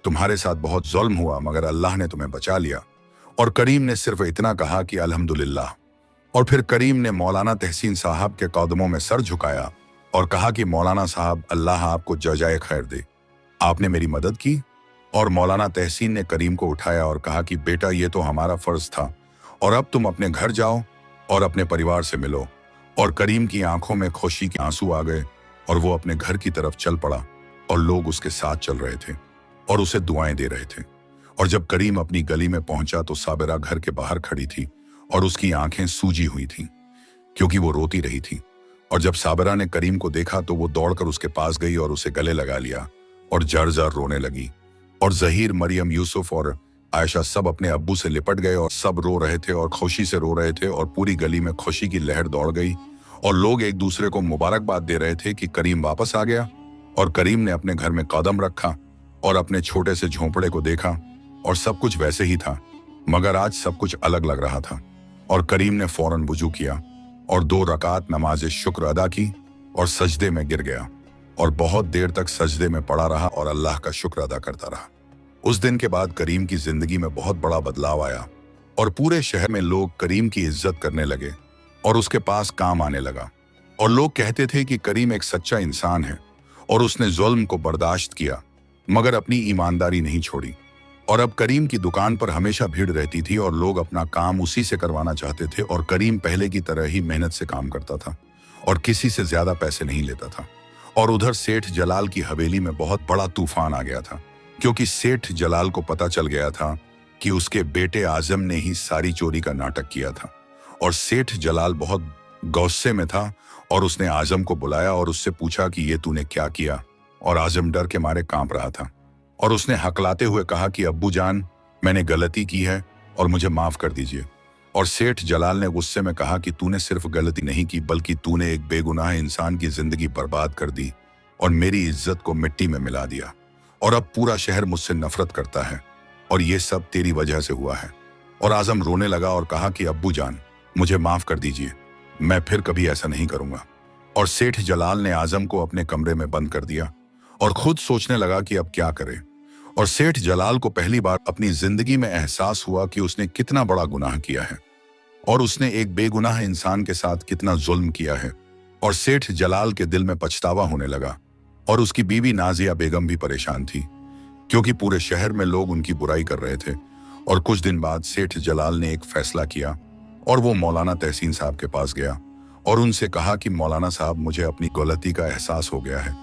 तुम्हारे साथ बहुत जुल्म हुआ मगर अल्लाह ने तुम्हें बचा लिया। और करीम ने सिर्फ इतना कहा कि अल्हम्दुलिल्लाह। और फिर करीम ने मौलाना तहसीन साहब के कदमों में सर झुकाया और कहा कि मौलाना साहब, अल्लाह आपको जजाए खैर दे, आपने मेरी मदद की। और मौलाना तहसीन ने करीम को उठाया और कहा कि बेटा, ये तो हमारा फर्ज था और अब तुम अपने घर जाओ और अपने परिवार से मिलो। और करीम की आंखों में खुशी के आंसू आ गए और वो अपने घर की तरफ चल पड़ा और लोग उसके साथ चल रहे थे और उसे दुआएं दे रहे थे। और जब करीम अपनी गली में पहुंचा तो साबिरा घर के बाहर खड़ी थी और उसकी आंखें सूजी हुई थीं क्योंकि वो रोती रही थी। और जब साबिरा ने करीम को देखा तो वो दौड़कर उसके पास गई और उसे गले लगा लिया और जर-जर रोने लगी। और जहीर, मरियम, यूसुफ और आयशा सब अपने अब्बू से लिपट गए और सब रो रहे थे और खुशी से रो रहे थे और पूरी गली में खुशी की लहर दौड़ गई और लोग एक दूसरे को मुबारकबाद दे रहे थे कि करीम वापस आ गया। और करीम ने अपने घर में कदम रखा और अपने छोटे से झोंपड़े को देखा और सब कुछ वैसे ही था मगर आज सब कुछ अलग लग रहा था। और करीम ने फौरन वुजू किया और 2 रकात नमाज शुक्र अदा की और सजदे में गिर गया और बहुत देर तक सजदे में पड़ा रहा और अल्लाह का शुक्र अदा करता रहा। उस दिन के बाद करीम की जिंदगी में बहुत बड़ा बदलाव आया और पूरे शहर में लोग करीम की इज्जत करने लगे और उसके पास काम आने लगा। और लोग कहते थे कि करीम एक सच्चा इंसान है और उसने जुल्म को बर्दाश्त किया मगर अपनी ईमानदारी नहीं छोड़ी। और अब करीम की दुकान पर हमेशा भीड़ रहती थी और लोग अपना काम उसी से करवाना चाहते थे। और करीम पहले की तरह ही मेहनत से काम करता था और किसी से ज्यादा पैसे नहीं लेता था। और उधर सेठ जलाल की हवेली में बहुत बड़ा तूफान आ गया था क्योंकि सेठ जलाल को पता चल गया था कि उसके बेटे आजम ने ही सारी चोरी का नाटक किया था। और सेठ जलाल बहुत गुस्से में था और उसने आजम को बुलाया और उससे पूछा कि ये तूने क्या किया। और आजम डर के मारे कांप रहा था और उसने हकलाते हुए कहा कि अब्बू जान, मैंने गलती की है और मुझे माफ कर दीजिए। और सेठ जलाल ने गुस्से में कहा कि तूने सिर्फ गलती नहीं की बल्कि तूने एक बेगुनाह इंसान की जिंदगी बर्बाद कर दी और मेरी इज्जत को मिट्टी में मिला दिया और अब पूरा शहर मुझसे नफरत करता है और ये सब तेरी वजह से हुआ है। और आजम रोने लगा और कहा कि अब्बू जान, मुझे माफ कर दीजिए, मैं फिर कभी ऐसा नहीं करूंगा। और सेठ जलाल ने आजम को अपने कमरे में बंद कर दिया और खुद सोचने लगा कि अब क्या करे। और सेठ जलाल को पहली बार अपनी जिंदगी में एहसास हुआ कि उसने कितना बड़ा गुनाह किया है और उसने एक बेगुनाह इंसान के साथ कितना जुल्म किया है। और सेठ जलाल के दिल में पछतावा होने लगा और उसकी बीवी नाजिया बेगम भी परेशान थी क्योंकि पूरे शहर में लोग उनकी बुराई कर रहे थे। और कुछ दिन बाद सेठ जलाल ने एक फैसला किया और वो मौलाना तहसीन साहब के पास गया और उनसे कहा कि मौलाना साहब, मुझे अपनी गलती का एहसास हो गया है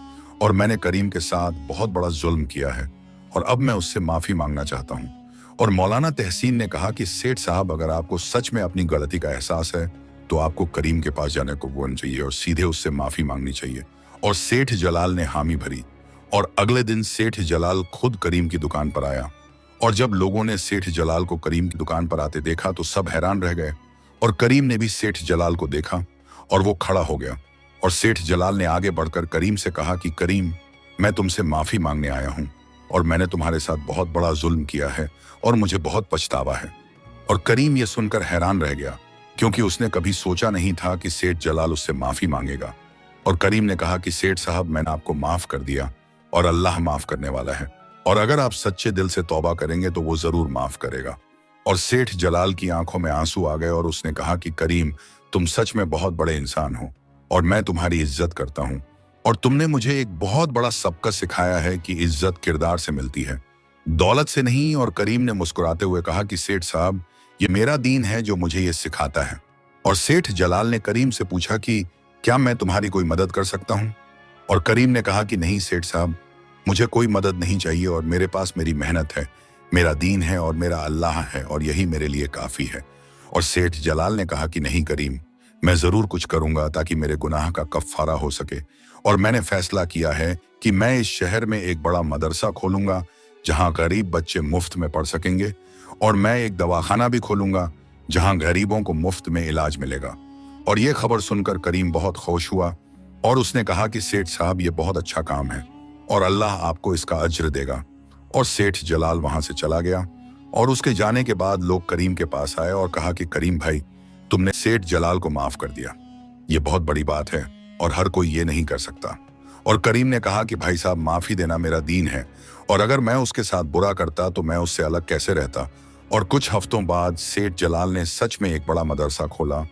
और मैंने करीम के साथ बहुत बड़ा जुल्म किया है और अब मैं उससे माफ़ी मांगना चाहता हूँ। और मौलाना तहसीन ने कहा कि सेठ साहब, अगर आपको सच में अपनी गलती का एहसास है तो आपको करीम के पास जाने को बोलना चाहिए और सीधे उससे माफ़ी मांगनी चाहिए। और सेठ जलाल ने हामी भरी और अगले दिन सेठ जलाल खुद करीम की दुकान पर आया। और जब लोगों ने सेठ जलाल को करीम की दुकान पर आते देखा तो सब हैरान रह गए और करीम ने भी सेठ जलाल को देखा और वो खड़ा हो गया। और सेठ जलाल ने आगे बढ़कर करीम से कहा कि करीम, मैं तुमसे माफ़ी मांगने आया हूँ और मैंने तुम्हारे साथ बहुत बड़ा जुल्म किया है और मुझे बहुत पछतावा है। और करीम ये सुनकर हैरान रह गया क्योंकि उसने कभी सोचा नहीं था कि सेठ जलाल उससे माफ़ी मांगेगा। और करीम ने कहा कि सेठ साहब, मैंने आपको माफ़ कर दिया और अल्लाह माफ़ करने वाला है और अगर आप सच्चे दिल से तौबा करेंगे तो वो ज़रूर माफ़ करेगा। और सेठ जलाल की आंखों में आंसू आ गए और उसने कहा कि करीम, तुम सच में बहुत बड़े इंसान हो और मैं तुम्हारी इज्जत करता हूँ और तुमने मुझे एक बहुत बड़ा सबक सिखाया है कि इज्जत किरदार से मिलती है, दौलत से नहीं। और करीम ने मुस्कुराते हुए कहा कि सेठ साहब, ये मेरा दीन है जो मुझे ये सिखाता है। और सेठ जलाल ने करीम से पूछा कि क्या मैं तुम्हारी कोई मदद कर सकता हूँ? और करीम ने कहा कि नहीं सेठ साहब, मुझे कोई मदद नहीं चाहिए और मेरे पास मेरी मेहनत है, मेरा दीन है और मेरा अल्लाह है और यही मेरे लिए काफ़ी है। और सेठ जलाल ने कहा कि नहीं करीम, मैं ज़रूर कुछ करूँगा ताकि मेरे गुनाह का कफ़ारा हो सके और मैंने फैसला किया है कि मैं इस शहर में एक बड़ा मदरसा खोलूँगा जहाँ गरीब बच्चे मुफ्त में पढ़ सकेंगे और मैं एक दवाखाना भी खोलूँगा जहाँ गरीबों को मुफ्त में इलाज मिलेगा। और ये खबर सुनकर करीम बहुत खुश हुआ और उसने कहा कि सेठ साहब, ये बहुत अच्छा काम है और अल्लाह आपको इसका अज्र देगा। और सेठ जलाल वहां से चला गया और उसके जाने के बाद लोग करीम के पास आए और कहा कि करीम भाई, तुमने सेठ जलाल को माफ कर दिया, ये बहुत बड़ी बात है और हर कोई ये नहीं कर सकता। और करीम ने कहा कि भाई साहब, माफी देना मेरा दीन है और अगर मैं उसके साथ बुरा करता तो मैं उससे अलग कैसे रहता। और कुछ हफ्तों बाद सेठ जलाल ने सच में एक बड़ा मदरसा खोला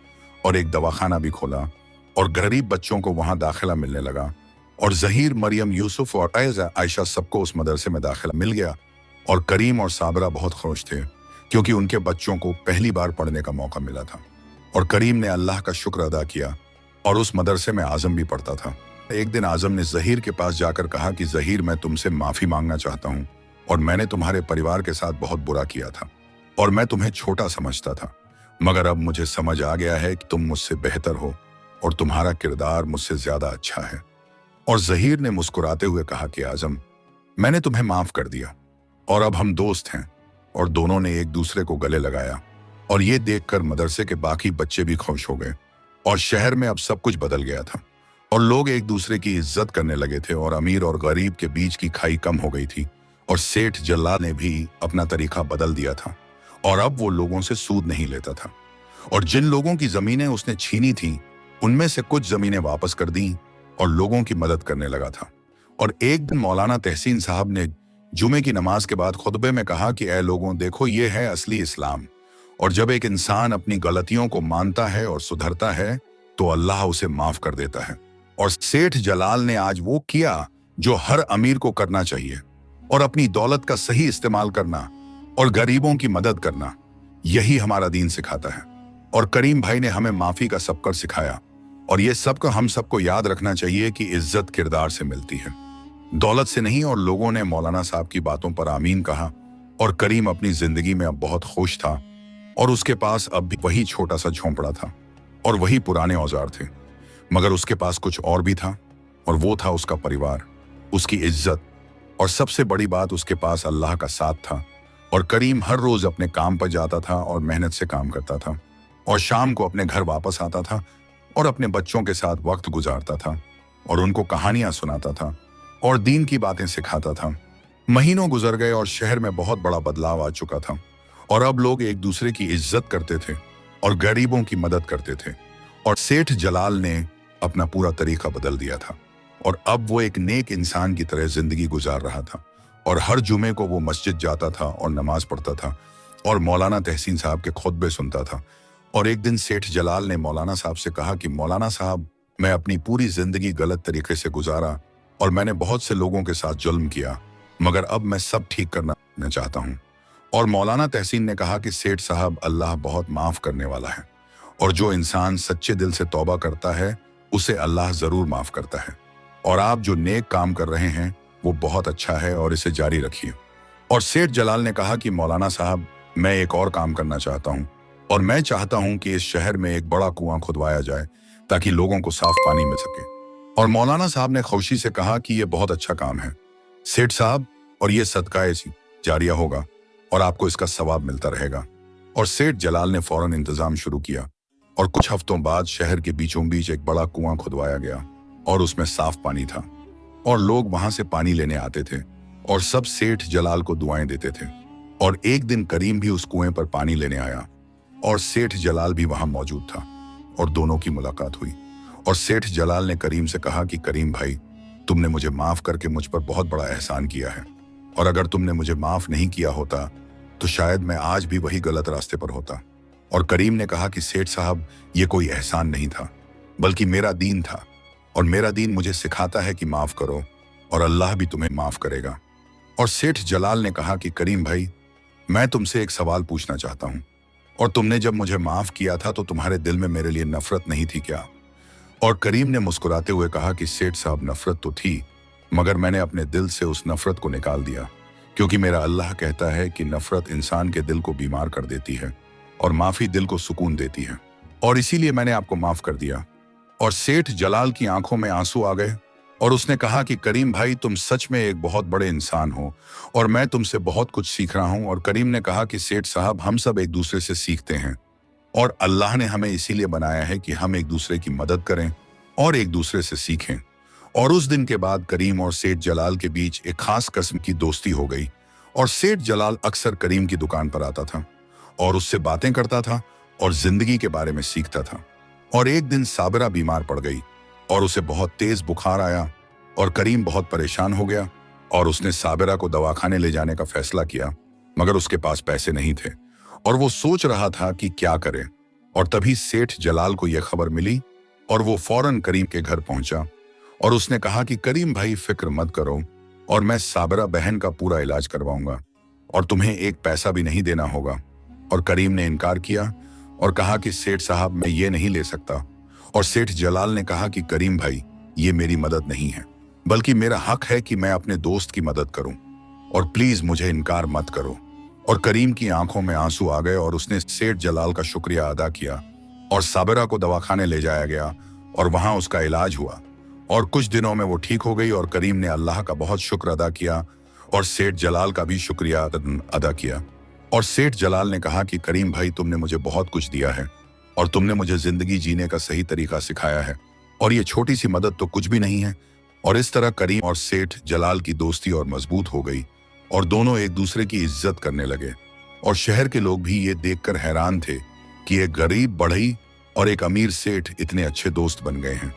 और एक दवाखाना भी खोला और गरीब बच्चों को वहां दाखिला मिलने लगा। और जहीर, मरियम, यूसुफ और आयशा सबको उस मदरसे में दाखिला मिल गया। और करीम और साबरा बहुत खुश थे क्योंकि उनके बच्चों को पहली बार पढ़ने का मौका मिला था। और करीम ने अल्लाह का शुक्र अदा किया और उस मदरसे में आजम भी पढ़ता था। एक दिन आजम ने जहीर के पास जाकर कहा कि जहीर, मैं तुमसे माफी मांगना चाहता हूँ और मैंने तुम्हारे परिवार के साथ बहुत बुरा किया था और मैं तुम्हें छोटा समझता था, मगर अब मुझे समझ आ गया है कि तुम मुझसे बेहतर हो और तुम्हारा किरदार मुझसे ज्यादा अच्छा है। और जहीर ने मुस्कुराते हुए कहा कि आजम, मैंने तुम्हें माफ कर दिया और अब हम दोस्त हैं। और दोनों ने एक दूसरे को गले लगाया और ये देखकर मदरसे के बाकी बच्चे भी खुश हो गए और शहर में अब सब कुछ बदल गया था और लोग एक दूसरे की इज्जत करने लगे थे और अमीर और गरीब के बीच की खाई कम हो गई थी। और सेठ जलाल ने भी अपना तरीका बदल दिया था और अब वो लोगों से सूद नहीं लेता था और जिन लोगों की जमीनें उसने छीनी थी उनमें से कुछ जमीनें वापस कर दी और लोगों की मदद करने लगा था। और एक दिन मौलाना तहसीन साहब ने जुमे की नमाज के बाद खुतबे में कहा कि ऐ लोगों, देखो ये है असली इस्लाम और जब एक इंसान अपनी गलतियों को मानता है और सुधरता है तो अल्लाह उसे माफ कर देता है। और सेठ जलाल ने आज वो किया जो हर अमीर को करना चाहिए और अपनी दौलत का सही इस्तेमाल करना और गरीबों की मदद करना, यही हमारा दीन सिखाता है। और करीम भाई ने हमें माफी का सबक सिखाया और ये सबक हम सबको याद रखना चाहिए कि इज्जत किरदार से मिलती है, दौलत से नहीं। और लोगों ने मौलाना साहब की बातों पर आमीन कहा और करीम अपनी जिंदगी में अब बहुत खुश था और उसके पास अब भी वही छोटा सा झोंपड़ा था और वही पुराने औजार थे, मगर उसके पास कुछ और भी था और वो था उसका परिवार, उसकी इज्जत और सबसे बड़ी बात, उसके पास अल्लाह का साथ था। और करीम हर रोज अपने काम पर जाता था और मेहनत से काम करता था और शाम को अपने घर वापस आता था और अपने बच्चों के साथ वक्त गुजारता था और उनको कहानियां सुनाता था और दीन की बातें सिखाता था। महीनों गुजर गए और शहर में बहुत बड़ा बदलाव आ चुका था और अब लोग एक दूसरे की इज्जत करते थे और गरीबों की मदद करते थे। और सेठ जलाल ने अपना पूरा तरीका बदल दिया था और अब वो एक नेक इंसान की तरह जिंदगी गुजार रहा था और हर जुमे को वो मस्जिद जाता था और नमाज पढ़ता था और मौलाना तहसीन साहब के खुतबे सुनता था। और एक दिन सेठ जलाल ने मौलाना साहब से कहा कि मौलाना साहब, मैं अपनी पूरी जिंदगी गलत तरीके से गुजारा और मैंने बहुत से लोगों के साथ जुल्म किया, मगर अब मैं सब ठीक करना चाहता हूँ। और मौलाना तहसीन ने कहा कि सेठ साहब, अल्लाह बहुत माफ करने वाला है और जो इंसान सच्चे दिल से तौबा करता है उसे अल्लाह जरूर माफ करता है। और आप जो नेक काम कर रहे हैं वो बहुत अच्छा है और इसे जारी रखिए। और सेठ जलाल ने कहा कि मौलाना साहब, मैं एक और काम करना चाहता हूँ और मैं चाहता हूँ कि इस शहर में एक बड़ा कुआं खुदवाया जाए ताकि लोगों को साफ पानी मिल सके। और मौलाना साहब ने खुशी से कहा कि यह बहुत अच्छा काम है सेठ साहब, और ये सदका जारिया होगा और आपको इसका सवाब मिलता रहेगा। और सेठ जलाल ने फौरन इंतजाम शुरू किया और कुछ हफ्तों बाद शहर के बीचों बीच एक बड़ा कुआं खुदवाया गया और उसमें साफ पानी था और लोग वहां से पानी लेने आते थे और सब सेठ जलाल को दुआएं देते थे। और एक दिन करीम भी उस कुएं पर पानी लेने आया और सेठ जलाल भी वहां मौजूद था और दोनों की मुलाकात हुई। और सेठ जलाल ने करीम से कहा कि करीम भाई, तुमने मुझे माफ करके मुझ पर बहुत बड़ा एहसान किया है और अगर तुमने मुझे माफ नहीं किया होता तो शायद मैं आज भी वही गलत रास्ते पर होता। और करीम ने कहा कि सेठ साहब, ये कोई एहसान नहीं था बल्कि मेरा दीन था और मेरा दीन मुझे सिखाता है कि माफ करो और अल्लाह भी तुम्हें माफ करेगा। और सेठ जलाल ने कहा कि करीम भाई, मैं तुमसे एक सवाल पूछना चाहता हूं, और तुमने जब मुझे माफ किया था तो तुम्हारे दिल में मेरे लिए नफरत नहीं थी क्या? और करीम ने मुस्कुराते हुए कहा कि सेठ साहब, नफरत तो थी मगर मैंने अपने दिल से उस नफरत को निकाल दिया, क्योंकि मेरा अल्लाह कहता है कि नफरत इंसान के दिल को बीमार कर देती है और माफी दिल को सुकून देती है, और इसीलिए मैंने आपको माफ कर दिया। और सेठ जलाल की आंखों में आंसू आ गए और उसने कहा कि करीम भाई, तुम सच में एक बहुत बड़े इंसान हो और मैं तुमसे बहुत कुछ सीख रहा हूं। और करीम ने कहा कि सेठ साहब, हम सब एक दूसरे से सीखते हैं और अल्लाह ने हमें इसीलिए बनाया है कि हम एक दूसरे की मदद करें और एक दूसरे से सीखें। और उस दिन के बाद करीम और सेठ जलाल के बीच एक खास किस्म की दोस्ती हो गई और सेठ जलाल अक्सर करीम की दुकान पर आता था और उससे बातें करता था और जिंदगी के बारे में सीखता था। और एक दिन साबिरा बीमार पड़ गई और उसे बहुत तेज बुखार आया और करीम बहुत परेशान हो गया और उसने साबिरा को दवाखाने ले जाने का फैसला किया, मगर उसके पास पैसे नहीं थे और वो सोच रहा था कि क्या करे। और तभी सेठ जलाल को यह खबर मिली और वो फौरन करीम के घर पहुंचा और उसने कहा कि करीम भाई, फिक्र मत करो और मैं साबिरा बहन का पूरा इलाज करवाऊंगा और तुम्हें एक पैसा भी नहीं देना होगा। और करीम ने इनकार किया और कहा कि सेठ साहब, मैं ये नहीं ले सकता। और सेठ जलाल ने कहा कि करीम भाई, ये मेरी मदद नहीं है बल्कि मेरा हक है कि मैं अपने दोस्त की मदद करूं और प्लीज मुझे इनकार मत करो। और करीम की आंखों में आंसू आ गए और उसने सेठ जलाल का शुक्रिया अदा किया और साबिरा को दवाखाने ले जाया गया और वहां उसका इलाज हुआ और कुछ दिनों में वो ठीक हो गई। और करीम ने अल्लाह का बहुत शुक्र अदा किया और सेठ जलाल का भी शुक्रिया अदा किया। और सेठ जलाल ने कहा कि करीम भाई, तुमने मुझे बहुत कुछ दिया है और तुमने मुझे जिंदगी जीने का सही तरीका सिखाया है और ये छोटी सी मदद तो कुछ भी नहीं है। और इस तरह करीम और सेठ जलाल की दोस्ती और मजबूत हो गई और दोनों एक दूसरे की इज्जत करने लगे। और शहर के लोग भी ये देखकर हैरान थे कि एक गरीब बढ़ई और एक अमीर सेठ इतने अच्छे दोस्त बन गए हैं।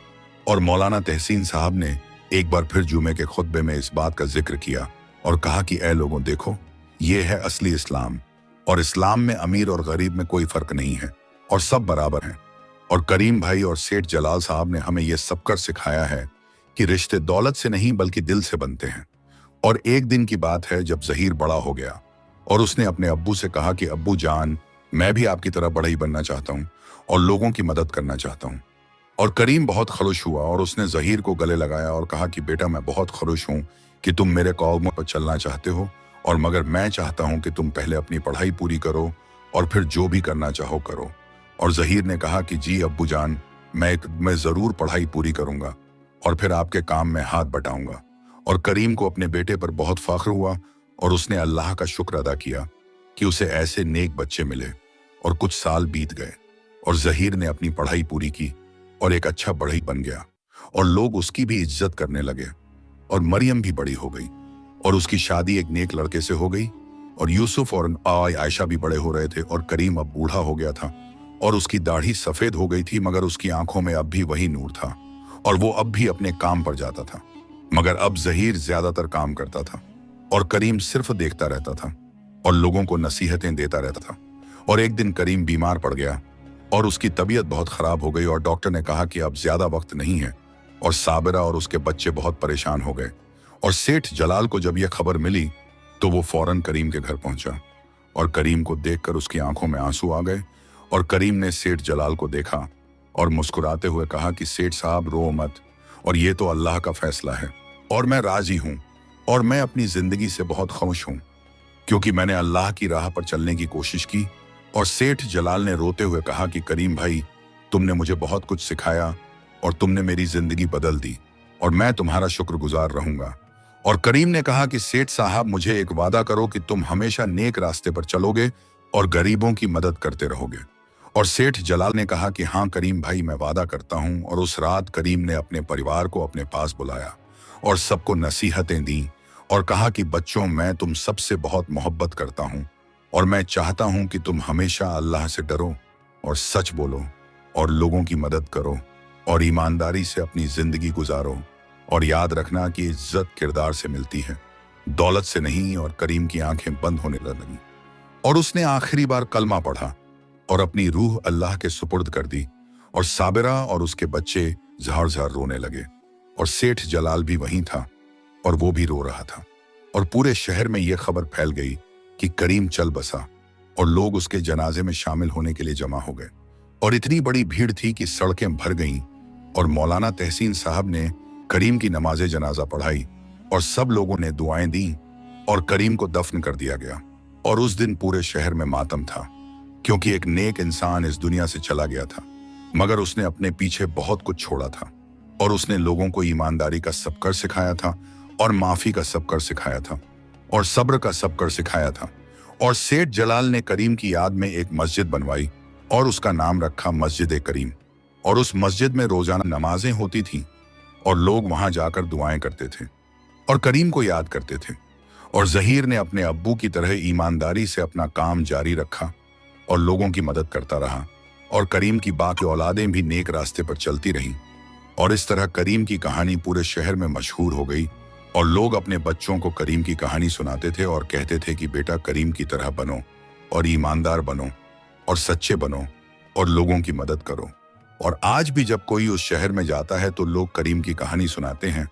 और मौलाना तहसीन साहब ने एक बार फिर जुमे के खुतबे में इस बात का जिक्र किया और कहा कि ऐ लोगों, देखो, ये है असली इस्लाम और इस्लाम में अमीर और गरीब में कोई फर्क नहीं है और सब बराबर हैं। और करीम भाई और सेठ जलाल साहब ने हमें यह सब कर सिखाया है कि रिश्ते दौलत से नहीं बल्कि दिल से बनते हैं। और एक दिन की बात है जब जहीर बड़ा हो गया और उसने अपने अब्बू से कहा कि अब्बू जान, मैं भी आपकी तरह बढ़ई बनना चाहता हूँ और लोगों की मदद करना चाहता हूँ। और करीम बहुत खुश हुआ और उसने जहीर को गले लगाया और कहा कि बेटा, मैं बहुत खुश हूँ कि तुम मेरे कौल पर चलना चाहते हो, और मगर मैं चाहता हूँ कि तुम पहले अपनी पढ़ाई पूरी करो और फिर जो भी करना चाहो करो। और जहीर ने कहा कि जी अब्बू जान, मैं जरूर पढ़ाई पूरी करूंगा और फिर आपके काम में हाथ बटाऊंगा। और करीम को अपने बेटे पर बहुत फख्र हुआ और उसने अल्लाह का शुक्र अदा किया कि उसे ऐसे नेक बच्चे मिले। और कुछ साल बीत गए और जहीर ने अपनी पढ़ाई पूरी की और एक अच्छा बढ़ई बन गया और लोग उसकी भी इज्जत करने लगे। और मरियम भी बड़ी हो गई और उसकी शादी एक नेक लड़के से हो गई। और यूसुफ और आयशा भी बड़े हो रहे थे और करीम अब बूढ़ा हो गया था और उसकी दाढ़ी सफेद हो गई थी, मगर उसकी आंखों में अब भी वही नूर था और वो अब भी अपने काम पर जाता था। मगर अब जहीर ज्यादातर काम करता था और करीम सिर्फ देखता रहता था और लोगों को नसीहतें देता रहता था। और एक दिन करीम बीमार पड़ गया और उसकी तबीयत बहुत खराब हो गई और डॉक्टर ने कहा कि अब ज्यादा वक्त नहीं है। और साबिरा और उसके बच्चे बहुत परेशान हो गए। और सेठ जलाल को जब यह खबर मिली तो वो फौरन करीम के घर पहुंचा और करीम को देखकर उसकी आंखों में आंसू आ गए और करीम ने सेठ जलाल को देखा और मुस्कुराते हुए कहा कि सेठ साहब रो मत, और ये तो अल्लाह का फैसला है और मैं राजी हूं और मैं अपनी जिंदगी से बहुत खुश हूं क्योंकि मैंने अल्लाह की राह पर चलने की कोशिश की। और सेठ जलाल ने रोते हुए कहा कि करीम भाई, तुमने मुझे बहुत कुछ सिखाया और तुमने मेरी जिंदगी बदल दी और मैं तुम्हारा शुक्रगुजार रहूंगा। और करीम ने कहा कि सेठ साहब, मुझे एक वादा करो कि तुम हमेशा नेक रास्ते पर चलोगे और गरीबों की मदद करते रहोगे। और सेठ जलाल ने कहा कि हाँ करीम भाई, मैं वादा करता हूं। और उस रात करीम ने अपने परिवार को अपने पास बुलाया और सबको नसीहतें दी और कहा कि बच्चों, मैं तुम सबसे बहुत मोहब्बत करता हूं और मैं चाहता हूं कि तुम हमेशा अल्लाह से डरो और सच बोलो और लोगों की मदद करो और ईमानदारी से अपनी जिंदगी गुजारो। और याद रखना कि इज्जत किरदार से मिलती है, दौलत से नहीं। और करीम की आंखें बंद होने लगी और उसने आखिरी बार कलमा पढ़ा और अपनी रूह अल्लाह के सुपुर्द कर दी। और साबिरा और उसके बच्चे झाड़-झाड़ रोने लगे और सेठ जलाल भी वहीं था और वो भी रो रहा था। और पूरे शहर में यह खबर फैल गई कि करीम चल बसा और लोग उसके जनाजे में शामिल होने के लिए जमा हो गए। और इतनी बड़ी भीड़ थी कि सड़कें भर गईं और मौलाना तहसीन साहब ने करीम की नमाज जनाजा पढ़ाई और सब लोगों ने दुआएं दी और करीम को दफन कर दिया गया। और उस दिन पूरे शहर में मातम था क्योंकि एक नेक इंसान इस दुनिया से चला गया था, मगर उसने अपने पीछे बहुत कुछ छोड़ा था। और उसने लोगों को ईमानदारी का सबकर सिखाया था और माफी का सबकर सिखाया था और सब्र का सबकर सिखाया था। और सेठ जलाल ने करीम की याद में एक मस्जिद बनवाई और उसका नाम रखा मस्जिद करीम। और उस मस्जिद में रोजाना नमाजें होती थीं और लोग वहां जाकर दुआएं करते थे और करीम को याद करते थे। और जहीर ने अपने अब्बू की तरह ईमानदारी से अपना काम जारी रखा और लोगों की मदद करता रहा। और करीम की बाकी औलादें भी नेक रास्ते पर चलती रहीं। और इस तरह करीम की कहानी पूरे शहर में मशहूर हो गई और लोग अपने बच्चों को करीम की कहानी सुनाते थे और कहते थे कि बेटा, करीम की तरह बनो और ईमानदार बनो और सच्चे बनो और लोगों की मदद करो। और आज भी जब कोई उस शहर में जाता है तो लोग करीम की कहानी सुनाते हैं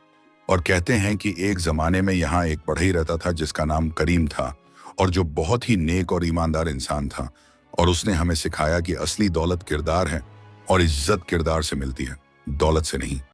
और कहते हैं कि एक जमाने में यहाँ एक बढ़ई रहता था जिसका नाम करीम था और जो बहुत ही नेक और ईमानदार इंसान था। और उसने हमें सिखाया कि असली दौलत किरदार है और इज्जत किरदार से मिलती है, दौलत से नहीं।